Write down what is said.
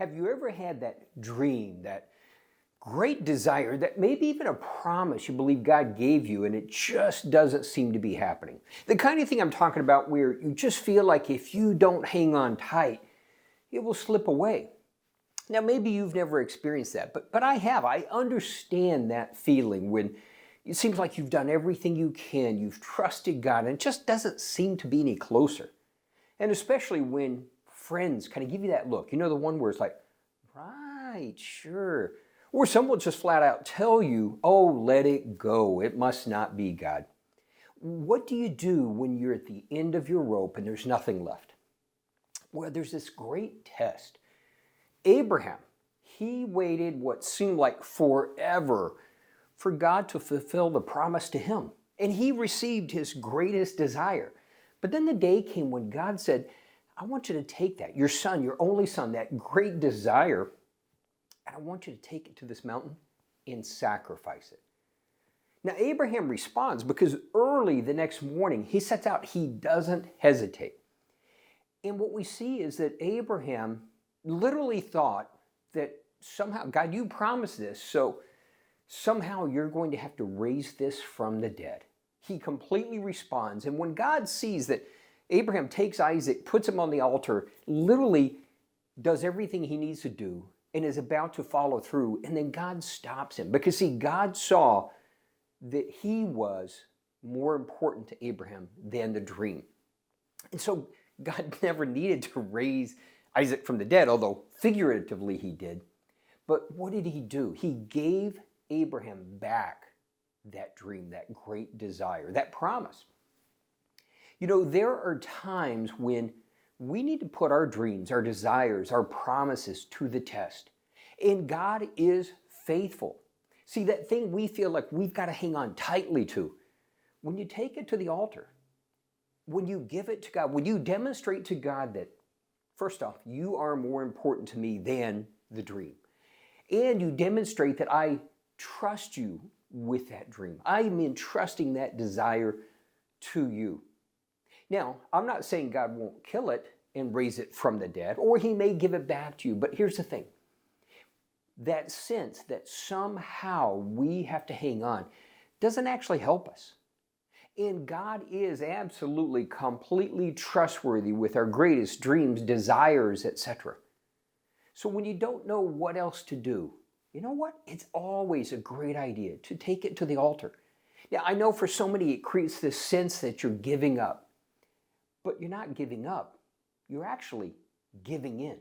Have you ever had that dream, that great desire, that maybe even a promise you believe God gave you and it just doesn't seem to be happening? The kind of thing I'm talking about where you just feel like if you don't hang on tight, it will slip away. Now, maybe you've never experienced that, but I have. I understand that feeling when it seems like you've done everything you can, you've trusted God, and it just doesn't seem to be any closer. And especially when friends kind of give you that look, the one where it's like, right, sure. Or someone will just flat out tell you, oh, let it go. It must not be God. What do you do when you're at the end of your rope and there's nothing left? Well, there's this great test. Abraham, he waited what seemed like forever for God to fulfill the promise to him. And he received his greatest desire. But then the day came when God said, I want you to take that, your son, your only son, that great desire, and I want you to take it to this mountain and sacrifice it. Now, Abraham responds because early the next morning, he sets out, he doesn't hesitate. And what we see is that Abraham literally thought that somehow, God, you promised this, so somehow you're going to have to raise this from the dead. He completely responds. And when God sees that Abraham takes Isaac, puts him on the altar, literally does everything he needs to do, and is about to follow through, and then God stops him. Because see, God saw that he was more important to Abraham than the dream. And so God never needed to raise Isaac from the dead, although figuratively he did. But what did he do? He gave Abraham back that dream, that great desire, that promise. There are times when we need to put our dreams, our desires, our promises to the test. And God is faithful. See, that thing we feel like we've got to hang on tightly to, when you take it to the altar, when you give it to God, when you demonstrate to God that, first off, you are more important to me than the dream. And you demonstrate that I trust you with that dream. I am entrusting that desire to you. Now, I'm not saying God won't kill it and raise it from the dead, or he may give it back to you. But here's the thing. That sense that somehow we have to hang on doesn't actually help us. And God is absolutely, completely trustworthy with our greatest dreams, desires, etc. So when you don't know what else to do, you know what? It's always a great idea to take it to the altar. Now, I know for so many it creates this sense that you're giving up. But you're not giving up. You're actually giving in.